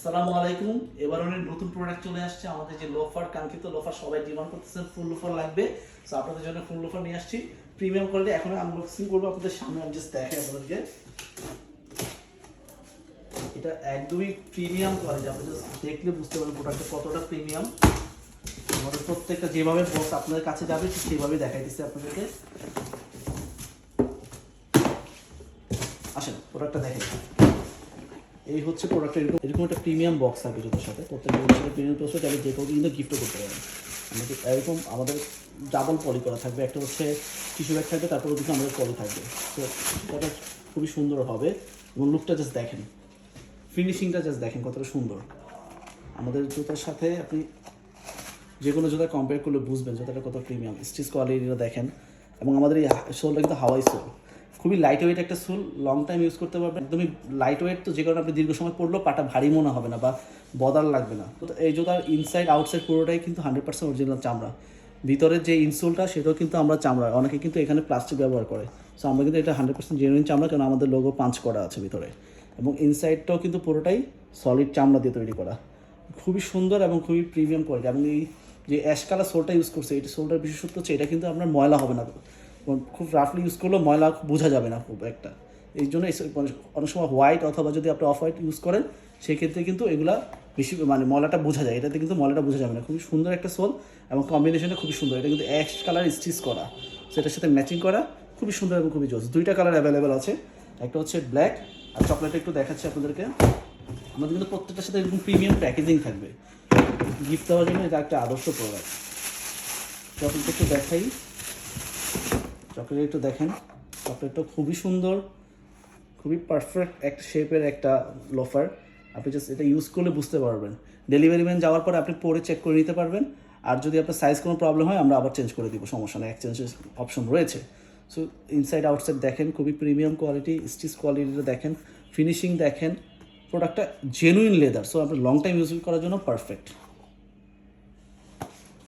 আসসালামু আলাইকুম। এবার অনেক নতুন প্রোডাক্ট চলে আসছে আমাদের, যে লোফার, কাঙ্ক্ষিত লোফার সবাই ডিমান্ড করতেছেন, ফুল লোফার লাগবে। সো আপনাদের জন্য ফুল লোফার নিয়ে আসছি প্রিমিয়াম কোয়ালিটি। এখন আনবক্সিং করবো আপনাদের সামনে, আমি জাস্ট দেখাই আপনাদেরকে। এটা একদমই প্রিমিয়াম কোয়ালিটি, আপনি জাস্ট দেখলে বুঝতে পারবেন প্রোডাক্টটা কতটা প্রিমিয়াম। আমাদের প্রত্যেকটা যেভাবে বক্স আপনাদের কাছে যাবে ঠিক সেইভাবেই দেখাই দিচ্ছে আপনাদেরকে। আসেন প্রোডাক্টটা দেখেন। এই হচ্ছে প্রোডাক্টটা, এরকম একটা প্রিমিয়াম বক্স থাকবে জুতোর সাথে। প্রত্যেকটা জিনিসের প্রিমিয়াম বক্স চাইলে যে কেউ কিন্তু গিফটও করতে পারেন। আমাদের এরকম আমাদের ডাবল পলি করা থাকবে, একটা হচ্ছে টিস্যু ব্যাগ থাকবে, তারপরে কিন্তু আমাদের পলি থাকবে। তো এটা খুবই সুন্দর হবে এবং লুকটা জাস্ট দেখেন, ফিনিশিংটা জাস্ট দেখেন কতটা সুন্দর। আমাদের জুতার সাথে আপনি যে কোনো জুতা কম্পেয়ার করলে বুঝবেন জুতাটা কত প্রিমিয়াম। স্টিচ কোয়ালিটিটা দেখেন, এবং আমাদের এই সোলটা কিন্তু হাওয়াই সোল, খুবই লাইট ওয়েট একটা সোল, লং টাইম ইউজ করতে পারবেন। একদমই লাইট ওয়েট, তো যে কারণে আপনি দীর্ঘ সময় পরলেও পাটা ভারী মনে হবে না বা বদার লাগবে না। তো এই জুতার ইনসাইড আউটসাইড পুরোটাই কিন্তু 100% অরিজিনাল চামড়া। ভিতরের যে ইনসোলটা সেটাও কিন্তু আমরা চামড়া, অনেকে কিন্তু এখানে প্লাস্টিক ব্যবহার করে। সো আমরা কিন্তু এটা 100% জেনুইন চামড়া, কারণ আমাদের লোগো পাঞ্চ করা আছে ভিতরে, এবং ইনসাইডটাও কিন্তু পুরোটাই সলিড চামড়া দিয়ে তৈরি করা। খুবই সুন্দর এবং খুবই প্রিমিয়াম কোয়ালিটি। এবং এই যে অ্যাশ কালার সোলটা ইউজ করছে, এটা সোলটার বিশেষত্ব হচ্ছে এটা কিন্তু আপনার ময়লা হবে না, খুব রাফলি ইউজ করলেও ময়লা বোঝা যাবে না খুব একটা। এই জন্য অনেক সময় হোয়াইট অথবা যদি আপনি অফ হোয়াইট ইউজ করেন সেক্ষেত্রে কিন্তু এগুলা বেশি ময়লাটা বোঝা যায়, এটাতে কিন্তু ময়লাটা বোঝা যাবে না। খুবই সুন্দর একটা সোল এবং কম্বিনেশনটা খুবই সুন্দর। এটা কিন্তু অ্যাশ কালার স্টিচ করা, সেটার সাথে ম্যাচিং করা, খুবই সুন্দর এবং খুবই জোস। দুইটা কালার অ্যাভেলেবেল আছে, একটা হচ্ছে ব্ল্যাক আর চকলেট। একটু দেখাচ্ছি আপনাদেরকে। আমাদের কিন্তু প্রত্যেকটার সাথে এরকম প্রিমিয়াম প্যাকেজিং থাকবে, গিফট দেওয়ার জন্য এটা একটা আদর্শ প্রোডাক্ট। চকলেট একটু দেখাই, চকলেট একটু দেখেন, চকলেটটা খুবই সুন্দর, খুবই পারফেক্ট একটা শেপের একটা লোফার। আপনি জাস্ট এটা ইউজ করলে বুঝতে পারবেন। ডেলিভারি ম্যান যাওয়ার পরে আপনি পরে চেক করে নিতে পারবেন, আর যদি আপনার সাইজ কোনো প্রবলেম হয় আমরা আবার চেঞ্জ করে দিব, সমস্যা নেই, এক্সচেঞ্জের অপশন রয়েছে। সো ইনসাইড আউটসাইড দেখেন, খুবই প্রিমিয়াম কোয়ালিটি, স্টিচ কোয়ালিটিটা দেখেন, ফিনিশিং দেখেন, প্রোডাক্টটা জেনুইন লেদার। সো আপনার লং টাইম ইউজ করার জন্য পারফেক্ট।